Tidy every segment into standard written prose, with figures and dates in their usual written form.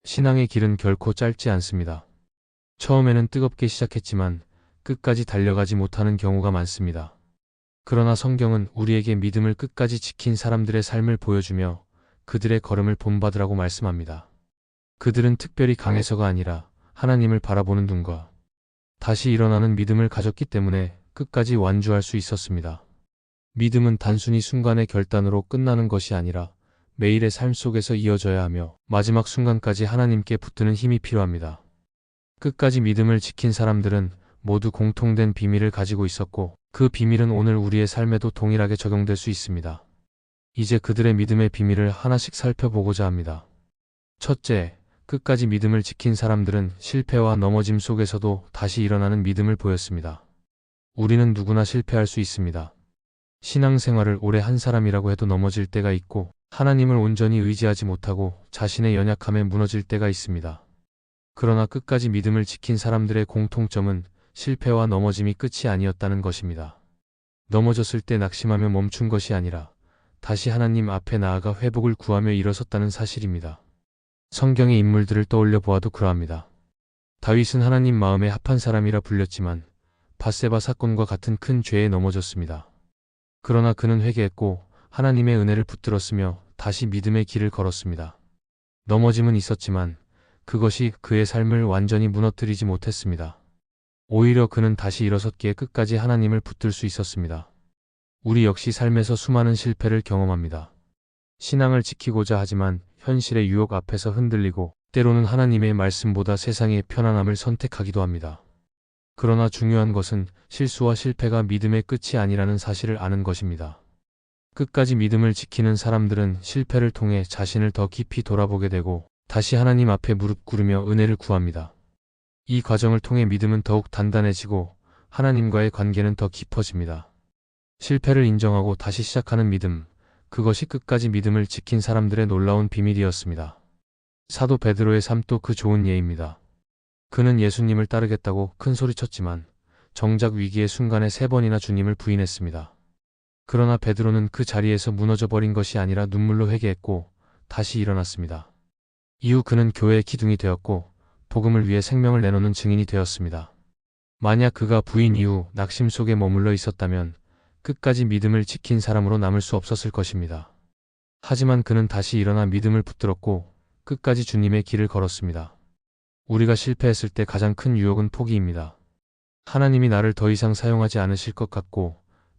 신앙의 길은 결코 짧지 않습니다. 처음에는 뜨겁게 시작했지만 끝까지 달려가지 못하는 경우가 많습니다. 그러나 성경은 우리에게 믿음을 끝까지 지킨 사람들의 삶을 보여주며 그들의 걸음을 본받으라고 말씀합니다. 그들은 특별히 강해서가 아니라 하나님을 바라보는 눈과 다시 일어나는 믿음을 가졌기 때문에 끝까지 완주할 수 있었습니다. 믿음은 단순히 순간의 결단으로 끝나는 것이 아니라 매일의 삶 속에서 이어져야 하며 마지막 순간까지 하나님께 붙드는 힘이 필요합니다. 끝까지 믿음을 지킨 사람들은 모두 공통된 비밀을 가지고 있었고 그 비밀은 오늘 우리의 삶에도 동일하게 적용될 수 있습니다. 이제 그들의 믿음의 비밀을 하나씩 살펴보고자 합니다. 첫째, 끝까지 믿음을 지킨 사람들은 실패와 넘어짐 속에서도 다시 일어나는 믿음을 보였습니다. 우리는 누구나 실패할 수 있습니다. 신앙생활을 오래 한 사람이라고 해도 넘어질 때가 있고 하나님을 온전히 의지하지 못하고 자신의 연약함에 무너질 때가 있습니다. 그러나 끝까지 믿음을 지킨 사람들의 공통점은 실패와 넘어짐이 끝이 아니었다는 것입니다. 넘어졌을 때 낙심하며 멈춘 것이 아니라 다시 하나님 앞에 나아가 회복을 구하며 일어섰다는 사실입니다. 성경의 인물들을 떠올려 보아도 그러합니다. 다윗은 하나님 마음에 합한 사람이라 불렸지만 밧세바 사건과 같은 큰 죄에 넘어졌습니다. 그러나 그는 회개했고 하나님의 은혜를 붙들었으며 다시 믿음의 길을 걸었습니다. 넘어짐은 있었지만 그것이 그의 삶을 완전히 무너뜨리지 못했습니다. 오히려 그는 다시 일어섰기에 끝까지 하나님을 붙들 수 있었습니다. 우리 역시 삶에서 수많은 실패를 경험합니다. 신앙을 지키고자 하지만 현실의 유혹 앞에서 흔들리고 때로는 하나님의 말씀보다 세상의 편안함을 선택하기도 합니다. 그러나 중요한 것은 실수와 실패가 믿음의 끝이 아니라는 사실을 아는 것입니다. 끝까지 믿음을 지키는 사람들은 실패를 통해 자신을 더 깊이 돌아보게 되고 다시 하나님 앞에 무릎 꿇으며 은혜를 구합니다. 이 과정을 통해 믿음은 더욱 단단해지고 하나님과의 관계는 더 깊어집니다. 실패를 인정하고 다시 시작하는 믿음, 그것이 끝까지 믿음을 지킨 사람들의 놀라운 비밀이었습니다. 사도 베드로의 삶도 그 좋은 예입니다. 그는 예수님을 따르겠다고 큰 소리쳤지만 정작 위기의 순간에 3번이나 주님을 부인했습니다. 그러나 베드로는 그 자리에서 무너져 버린 것이 아니라 눈물로 회개했고 다시 일어났습니다. 이후 그는 교회의 기둥이 되었고 복음을 위해 생명을 내놓는 증인이 되었습니다. 만약 그가 부인 이후 낙심 속에 머물러 있었다면 끝까지 믿음을 지킨 사람으로 남을 수 없었을 것입니다. 하지만 그는 다시 일어나 믿음을 붙들었고 끝까지 주님의 길을 걸었습니다. 우리가 실패했을 때 가장 큰 유혹은 포기입니다. 하나님이 나를 더 이상 사용하지 않으실 것 같고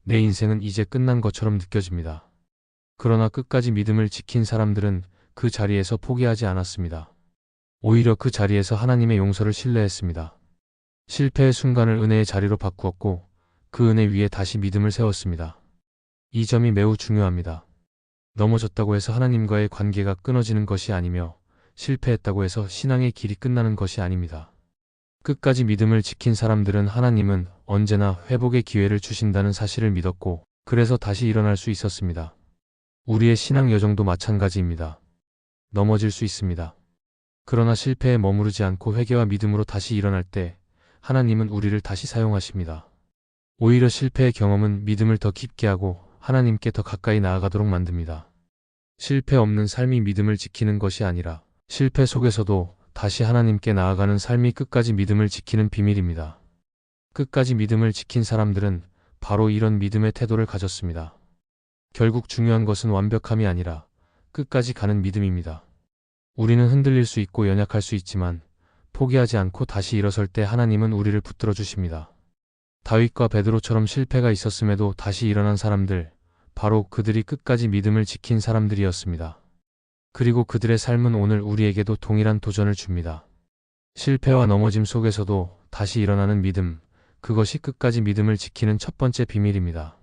내 인생은 이제 끝난 것처럼 느껴집니다. 그러나 끝까지 믿음을 지킨 사람들은 그 자리에서 포기하지 않았습니다. 오히려 그 자리에서 하나님의 용서를 신뢰했습니다. 실패의 순간을 은혜의 자리로 바꾸었고 그 은혜 위에 다시 믿음을 세웠습니다. 이 점이 매우 중요합니다. 넘어졌다고 해서 하나님과의 관계가 끊어지는 것이 아니며 실패했다고 해서 신앙의 길이 끝나는 것이 아닙니다. 끝까지 믿음을 지킨 사람들은 하나님은 언제나 회복의 기회를 주신다는 사실을 믿었고 그래서 다시 일어날 수 있었습니다. 우리의 신앙 여정도 마찬가지입니다. 넘어질 수 있습니다. 그러나 실패에 머무르지 않고 회개와 믿음으로 다시 일어날 때 하나님은 우리를 다시 사용하십니다. 오히려 실패의 경험은 믿음을 더 깊게 하고 하나님께 더 가까이 나아가도록 만듭니다. 실패 없는 삶이 믿음을 지키는 것이 아니라 실패 속에서도 다시 하나님께 나아가는 삶이 끝까지 믿음을 지키는 비밀입니다. 끝까지 믿음을 지킨 사람들은 바로 이런 믿음의 태도를 가졌습니다. 결국 중요한 것은 완벽함이 아니라 끝까지 가는 믿음입니다. 우리는 흔들릴 수 있고 연약할 수 있지만 포기하지 않고 다시 일어설 때 하나님은 우리를 붙들어 주십니다. 다윗과 베드로처럼 실패가 있었음에도 다시 일어난 사람들, 바로 그들이 끝까지 믿음을 지킨 사람들이었습니다. 그리고 그들의 삶은 오늘 우리에게도 동일한 도전을 줍니다. 실패와 넘어짐 속에서도 다시 일어나는 믿음, 그것이 끝까지 믿음을 지키는 첫 번째 비밀입니다.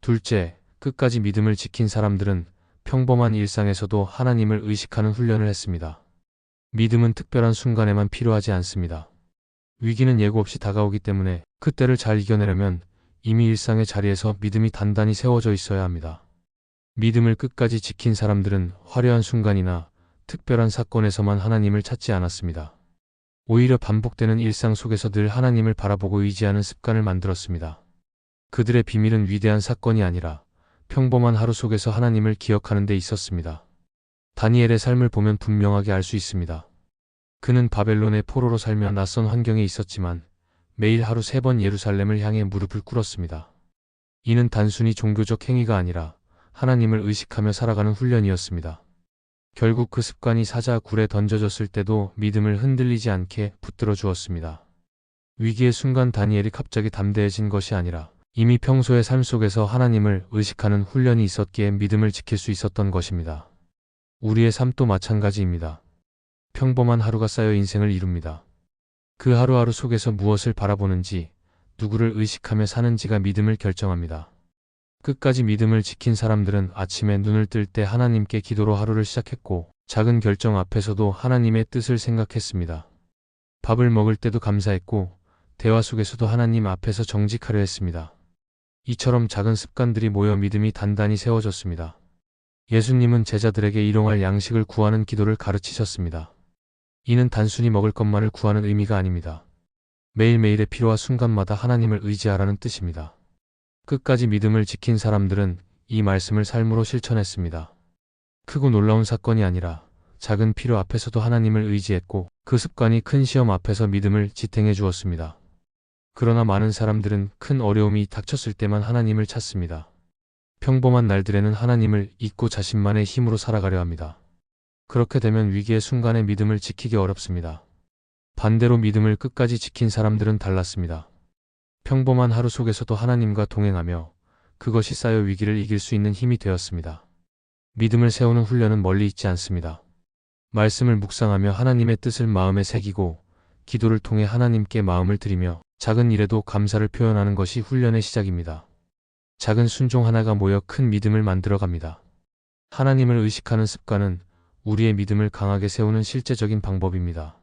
둘째, 끝까지 믿음을 지킨 사람들은 평범한 일상에서도 하나님을 의식하는 훈련을 했습니다. 믿음은 특별한 순간에만 필요하지 않습니다. 위기는 예고 없이 다가오기 때문에 그때를 잘 이겨내려면 이미 일상의 자리에서 믿음이 단단히 세워져 있어야 합니다. 믿음을 끝까지 지킨 사람들은 화려한 순간이나 특별한 사건에서만 하나님을 찾지 않았습니다. 오히려 반복되는 일상 속에서 늘 하나님을 바라보고 의지하는 습관을 만들었습니다. 그들의 비밀은 위대한 사건이 아니라 평범한 하루 속에서 하나님을 기억하는 데 있었습니다. 다니엘의 삶을 보면 분명하게 알 수 있습니다. 그는 바벨론의 포로로 살며 낯선 환경에 있었지만 매일 하루 3번 예루살렘을 향해 무릎을 꿇었습니다. 이는 단순히 종교적 행위가 아니라 하나님을 의식하며 살아가는 훈련이었습니다. 결국 그 습관이 사자 굴에 던져졌을 때도 믿음을 흔들리지 않게 붙들어 주었습니다. 위기의 순간 다니엘이 갑자기 담대해진 것이 아니라 이미 평소의 삶 속에서 하나님을 의식하는 훈련이 있었기에 믿음을 지킬 수 있었던 것입니다. 우리의 삶도 마찬가지입니다. 평범한 하루가 쌓여 인생을 이룹니다. 그 하루하루 속에서 무엇을 바라보는지, 누구를 의식하며 사는지가 믿음을 결정합니다. 끝까지 믿음을 지킨 사람들은 아침에 눈을 뜰 때 하나님께 기도로 하루를 시작했고, 작은 결정 앞에서도 하나님의 뜻을 생각했습니다. 밥을 먹을 때도 감사했고, 대화 속에서도 하나님 앞에서 정직하려 했습니다. 이처럼 작은 습관들이 모여 믿음이 단단히 세워졌습니다. 예수님은 제자들에게 일용할 양식을 구하는 기도를 가르치셨습니다. 이는 단순히 먹을 것만을 구하는 의미가 아닙니다. 매일매일의 필요와 순간마다 하나님을 의지하라는 뜻입니다. 끝까지 믿음을 지킨 사람들은 이 말씀을 삶으로 실천했습니다. 크고 놀라운 사건이 아니라 작은 필요 앞에서도 하나님을 의지했고 그 습관이 큰 시험 앞에서 믿음을 지탱해 주었습니다. 그러나 많은 사람들은 큰 어려움이 닥쳤을 때만 하나님을 찾습니다. 평범한 날들에는 하나님을 잊고 자신만의 힘으로 살아가려 합니다. 그렇게 되면 위기의 순간에 믿음을 지키기 어렵습니다. 반대로 믿음을 끝까지 지킨 사람들은 달랐습니다. 평범한 하루 속에서도 하나님과 동행하며 그것이 쌓여 위기를 이길 수 있는 힘이 되었습니다. 믿음을 세우는 훈련은 멀리 있지 않습니다. 말씀을 묵상하며 하나님의 뜻을 마음에 새기고 기도를 통해 하나님께 마음을 드리며 작은 일에도 감사를 표현하는 것이 훈련의 시작입니다. 작은 순종 하나가 모여 큰 믿음을 만들어갑니다. 하나님을 의식하는 습관은 우리의 믿음을 강하게 세우는 실제적인 방법입니다.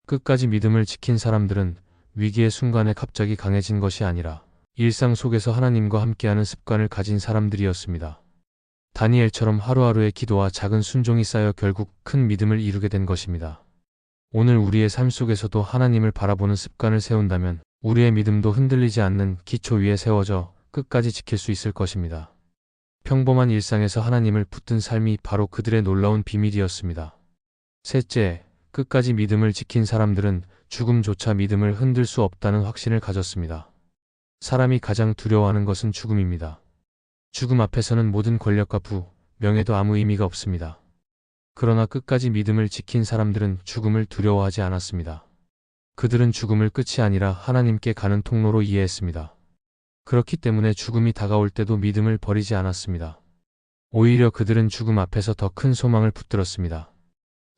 끝까지 믿음을 지킨 사람들은 위기의 순간에 갑자기 강해진 것이 아니라 일상 속에서 하나님과 함께하는 습관을 가진 사람들이었습니다. 다니엘처럼 하루하루의 기도와 작은 순종이 쌓여 결국 큰 믿음을 이루게 된 것입니다. 오늘 우리의 삶 속에서도 하나님을 바라보는 습관을 세운다면 우리의 믿음도 흔들리지 않는 기초 위에 세워져 끝까지 지킬 수 있을 것입니다. 평범한 일상에서 하나님을 붙든 삶이 바로 그들의 놀라운 비밀이었습니다. 셋째, 끝까지 믿음을 지킨 사람들은 죽음조차 믿음을 흔들 수 없다는 확신을 가졌습니다. 사람이 가장 두려워하는 것은 죽음입니다. 죽음 앞에서는 모든 권력과 부, 명예도 아무 의미가 없습니다. 그러나 끝까지 믿음을 지킨 사람들은 죽음을 두려워하지 않았습니다. 그들은 죽음을 끝이 아니라 하나님께 가는 통로로 이해했습니다. 그렇기 때문에 죽음이 다가올 때도 믿음을 버리지 않았습니다. 오히려 그들은 죽음 앞에서 더 큰 소망을 붙들었습니다.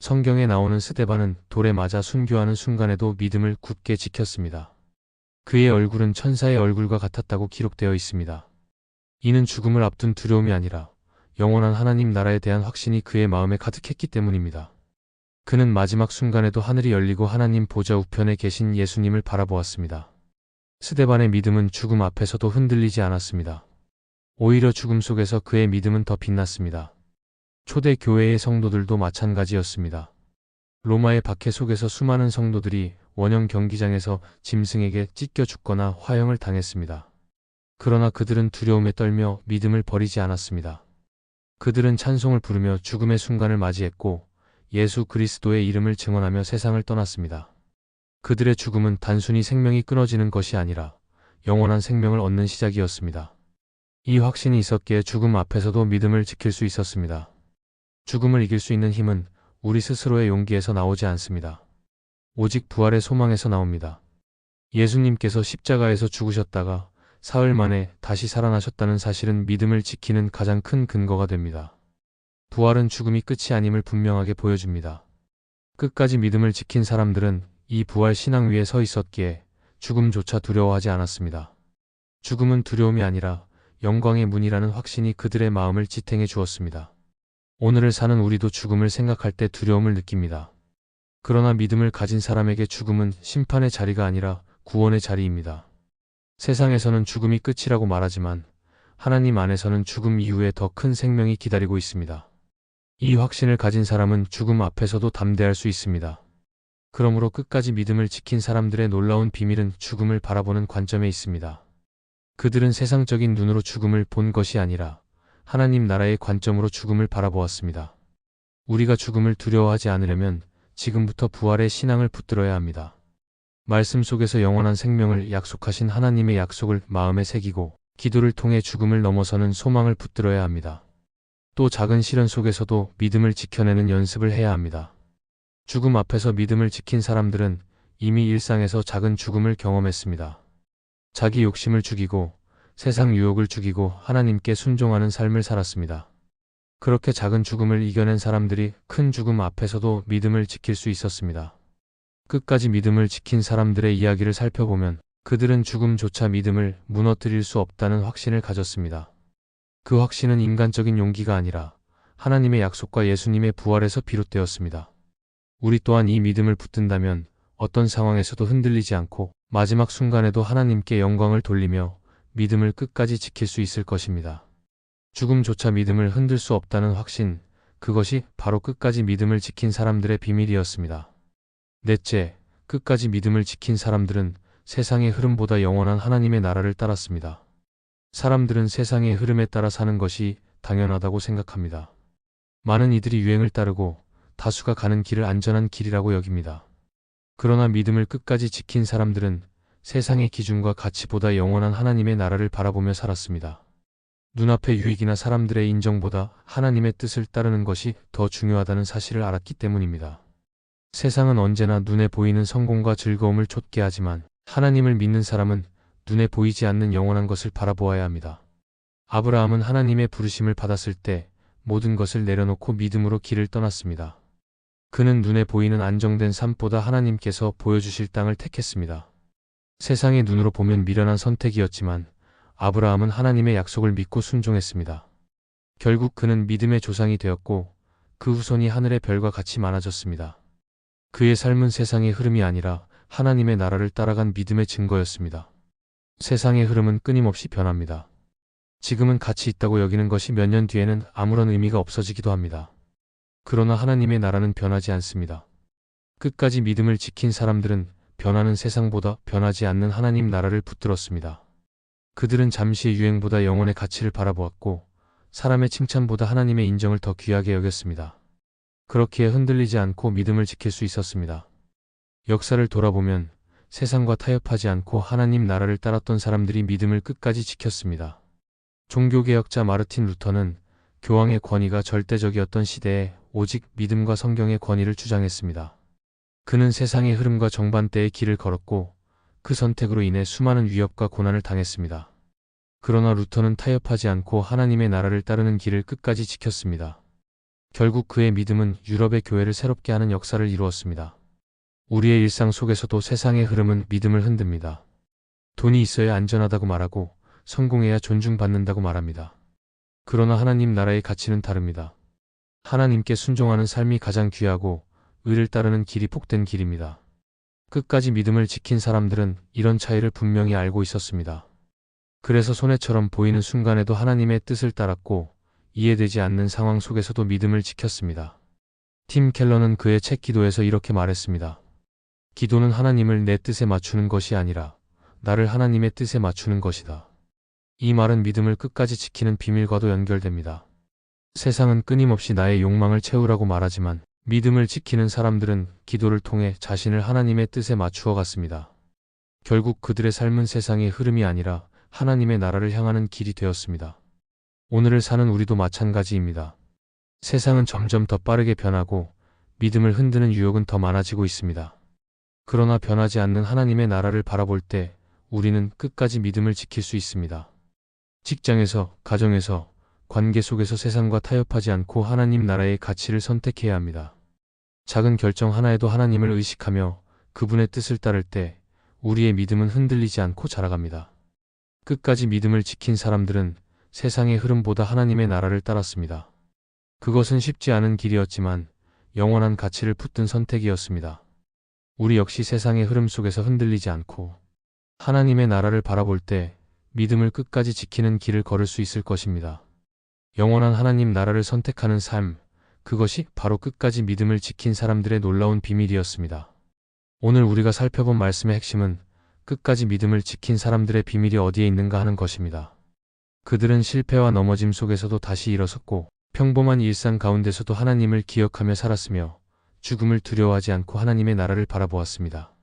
성경에 나오는 스데반은 돌에 맞아 순교하는 순간에도 믿음을 굳게 지켰습니다. 그의 얼굴은 천사의 얼굴과 같았다고 기록되어 있습니다. 이는 죽음을 앞둔 두려움이 아니라 영원한 하나님 나라에 대한 확신이 그의 마음에 가득했기 때문입니다. 그는 마지막 순간에도 하늘이 열리고 하나님 보좌 우편에 계신 예수님을 바라보았습니다. 스데반의 믿음은 죽음 앞에서도 흔들리지 않았습니다. 오히려 죽음 속에서 그의 믿음은 더 빛났습니다. 초대 교회의 성도들도 마찬가지였습니다. 로마의 박해 속에서 수많은 성도들이 원형 경기장에서 짐승에게 찢겨 죽거나 화형을 당했습니다. 그러나 그들은 두려움에 떨며 믿음을 버리지 않았습니다. 그들은 찬송을 부르며 죽음의 순간을 맞이했고 예수 그리스도의 이름을 증언하며 세상을 떠났습니다. 그들의 죽음은 단순히 생명이 끊어지는 것이 아니라 영원한 생명을 얻는 시작이었습니다. 이 확신이 있었기에 죽음 앞에서도 믿음을 지킬 수 있었습니다. 죽음을 이길 수 있는 힘은 우리 스스로의 용기에서 나오지 않습니다. 오직 부활의 소망에서 나옵니다. 예수님께서 십자가에서 죽으셨다가 사흘 만에 다시 살아나셨다는 사실은 믿음을 지키는 가장 큰 근거가 됩니다. 부활은 죽음이 끝이 아님을 분명하게 보여줍니다. 끝까지 믿음을 지킨 사람들은 이 부활 신앙 위에 서 있었기에 죽음조차 두려워하지 않았습니다. 죽음은 두려움이 아니라 영광의 문이라는 확신이 그들의 마음을 지탱해 주었습니다. 오늘을 사는 우리도 죽음을 생각할 때 두려움을 느낍니다. 그러나 믿음을 가진 사람에게 죽음은 심판의 자리가 아니라 구원의 자리입니다. 세상에서는 죽음이 끝이라고 말하지만 하나님 안에서는 죽음 이후에 더 큰 생명이 기다리고 있습니다. 이 확신을 가진 사람은 죽음 앞에서도 담대할 수 있습니다. 그러므로 끝까지 믿음을 지킨 사람들의 놀라운 비밀은 죽음을 바라보는 관점에 있습니다. 그들은 세상적인 눈으로 죽음을 본 것이 아니라 하나님 나라의 관점으로 죽음을 바라보았습니다. 우리가 죽음을 두려워하지 않으려면 지금부터 부활의 신앙을 붙들어야 합니다. 말씀 속에서 영원한 생명을 약속하신 하나님의 약속을 마음에 새기고 기도를 통해 죽음을 넘어서는 소망을 붙들어야 합니다. 또 작은 시련 속에서도 믿음을 지켜내는 연습을 해야 합니다. 죽음 앞에서 믿음을 지킨 사람들은 이미 일상에서 작은 죽음을 경험했습니다. 자기 욕심을 죽이고 세상 유혹을 죽이고 하나님께 순종하는 삶을 살았습니다. 그렇게 작은 죽음을 이겨낸 사람들이 큰 죽음 앞에서도 믿음을 지킬 수 있었습니다. 끝까지 믿음을 지킨 사람들의 이야기를 살펴보면 그들은 죽음조차 믿음을 무너뜨릴 수 없다는 확신을 가졌습니다. 그 확신은 인간적인 용기가 아니라 하나님의 약속과 예수님의 부활에서 비롯되었습니다. 우리 또한 이 믿음을 붙든다면 어떤 상황에서도 흔들리지 않고 마지막 순간에도 하나님께 영광을 돌리며 믿음을 끝까지 지킬 수 있을 것입니다. 죽음조차 믿음을 흔들 수 없다는 확신, 그것이 바로 끝까지 믿음을 지킨 사람들의 비밀이었습니다. 넷째, 끝까지 믿음을 지킨 사람들은 세상의 흐름보다 영원한 하나님의 나라를 따랐습니다. 사람들은 세상의 흐름에 따라 사는 것이 당연하다고 생각합니다. 많은 이들이 유행을 따르고 다수가 가는 길을 안전한 길이라고 여깁니다. 그러나 믿음을 끝까지 지킨 사람들은 세상의 기준과 가치보다 영원한 하나님의 나라를 바라보며 살았습니다. 눈앞의 유익이나 사람들의 인정보다 하나님의 뜻을 따르는 것이 더 중요하다는 사실을 알았기 때문입니다. 세상은 언제나 눈에 보이는 성공과 즐거움을 좇게 하지만 하나님을 믿는 사람은 눈에 보이지 않는 영원한 것을 바라보아야 합니다. 아브라함은 하나님의 부르심을 받았을 때 모든 것을 내려놓고 믿음으로 길을 떠났습니다. 그는 눈에 보이는 안정된 삶보다 하나님께서 보여주실 땅을 택했습니다. 세상의 눈으로 보면 미련한 선택이었지만 아브라함은 하나님의 약속을 믿고 순종했습니다. 결국 그는 믿음의 조상이 되었고 그 후손이 하늘의 별과 같이 많아졌습니다. 그의 삶은 세상의 흐름이 아니라 하나님의 나라를 따라간 믿음의 증거였습니다. 세상의 흐름은 끊임없이 변합니다. 지금은 가치 있다고 여기는 것이 몇 년 뒤에는 아무런 의미가 없어지기도 합니다. 그러나 하나님의 나라는 변하지 않습니다. 끝까지 믿음을 지킨 사람들은 변하는 세상보다 변하지 않는 하나님 나라를 붙들었습니다. 그들은 잠시의 유행보다 영혼의 가치를 바라보았고 사람의 칭찬보다 하나님의 인정을 더 귀하게 여겼습니다. 그렇기에 흔들리지 않고 믿음을 지킬 수 있었습니다. 역사를 돌아보면 세상과 타협하지 않고 하나님 나라를 따랐던 사람들이 믿음을 끝까지 지켰습니다. 종교개혁자 마르틴 루터는 교황의 권위가 절대적이었던 시대에 오직 믿음과 성경의 권위를 주장했습니다. 그는 세상의 흐름과 정반대의 길을 걸었고 그 선택으로 인해 수많은 위협과 고난을 당했습니다. 그러나 루터는 타협하지 않고 하나님의 나라를 따르는 길을 끝까지 지켰습니다. 결국 그의 믿음은 유럽의 교회를 새롭게 하는 역사를 이루었습니다. 우리의 일상 속에서도 세상의 흐름은 믿음을 흔듭니다. 돈이 있어야 안전하다고 말하고 성공해야 존중받는다고 말합니다. 그러나 하나님 나라의 가치는 다릅니다. 하나님께 순종하는 삶이 가장 귀하고 의를 따르는 길이 복된 길입니다. 끝까지 믿음을 지킨 사람들은 이런 차이를 분명히 알고 있었습니다. 그래서 손해처럼 보이는 순간에도 하나님의 뜻을 따랐고 이해되지 않는 상황 속에서도 믿음을 지켰습니다. 팀 켈러는 그의 책 기도에서 이렇게 말했습니다. 기도는 하나님을 내 뜻에 맞추는 것이 아니라 나를 하나님의 뜻에 맞추는 것이다. 이 말은 믿음을 끝까지 지키는 비밀과도 연결됩니다. 세상은 끊임없이 나의 욕망을 채우라고 말하지만 믿음을 지키는 사람들은 기도를 통해 자신을 하나님의 뜻에 맞추어 갔습니다. 결국 그들의 삶은 세상의 흐름이 아니라 하나님의 나라를 향하는 길이 되었습니다. 오늘을 사는 우리도 마찬가지입니다. 세상은 점점 더 빠르게 변하고 믿음을 흔드는 유혹은 더 많아지고 있습니다. 그러나 변하지 않는 하나님의 나라를 바라볼 때 우리는 끝까지 믿음을 지킬 수 있습니다. 직장에서, 가정에서, 관계 속에서 세상과 타협하지 않고 하나님 나라의 가치를 선택해야 합니다. 작은 결정 하나에도 하나님을 의식하며 그분의 뜻을 따를 때 우리의 믿음은 흔들리지 않고 자라갑니다. 끝까지 믿음을 지킨 사람들은 세상의 흐름보다 하나님의 나라를 따랐습니다. 그것은 쉽지 않은 길이었지만 영원한 가치를 붙든 선택이었습니다. 우리 역시 세상의 흐름 속에서 흔들리지 않고 하나님의 나라를 바라볼 때 믿음을 끝까지 지키는 길을 걸을 수 있을 것입니다. 영원한 하나님 나라를 선택하는 삶, 그것이 바로 끝까지 믿음을 지킨 사람들의 놀라운 비밀이었습니다. 오늘 우리가 살펴본 말씀의 핵심은 끝까지 믿음을 지킨 사람들의 비밀이 어디에 있는가 하는 것입니다. 그들은 실패와 넘어짐 속에서도 다시 일어섰고 평범한 일상 가운데서도 하나님을 기억하며 살았으며 죽음을 두려워하지 않고 하나님의 나라를 바라보았습니다.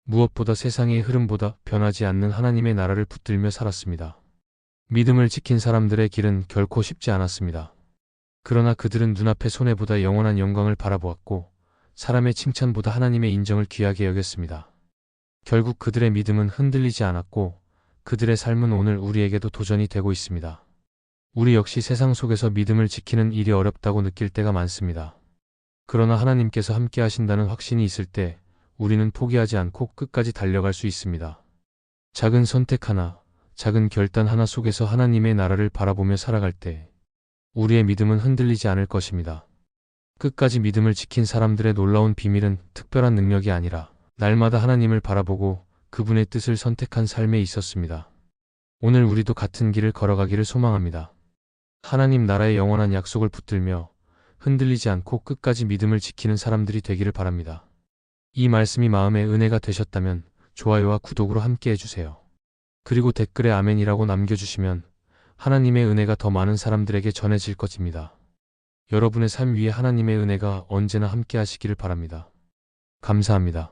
무엇보다 세상의 흐름보다 변하지 않는 하나님의 나라를 붙들며 살았습니다. 믿음을 지킨 사람들의 길은 결코 쉽지 않았습니다. 그러나 그들은 눈앞의 손해보다 영원한 영광을 바라보았고 사람의 칭찬보다 하나님의 인정을 귀하게 여겼습니다. 결국 그들의 믿음은 흔들리지 않았고 그들의 삶은 오늘 우리에게도 도전이 되고 있습니다. 우리 역시 세상 속에서 믿음을 지키는 일이 어렵다고 느낄 때가 많습니다. 그러나 하나님께서 함께 하신다는 확신이 있을 때 우리는 포기하지 않고 끝까지 달려갈 수 있습니다. 작은 선택 하나, 작은 결단 하나 속에서 하나님의 나라를 바라보며 살아갈 때 우리의 믿음은 흔들리지 않을 것입니다. 끝까지 믿음을 지킨 사람들의 놀라운 비밀은 특별한 능력이 아니라 날마다 하나님을 바라보고 그분의 뜻을 선택한 삶에 있었습니다. 오늘 우리도 같은 길을 걸어가기를 소망합니다. 하나님 나라의 영원한 약속을 붙들며 흔들리지 않고 끝까지 믿음을 지키는 사람들이 되기를 바랍니다. 이 말씀이 마음의 은혜가 되셨다면 좋아요와 구독으로 함께 해주세요. 그리고 댓글에 아멘이라고 남겨주시면 하나님의 은혜가 더 많은 사람들에게 전해질 것입니다. 여러분의 삶 위에 하나님의 은혜가 언제나 함께 하시기를 바랍니다. 감사합니다.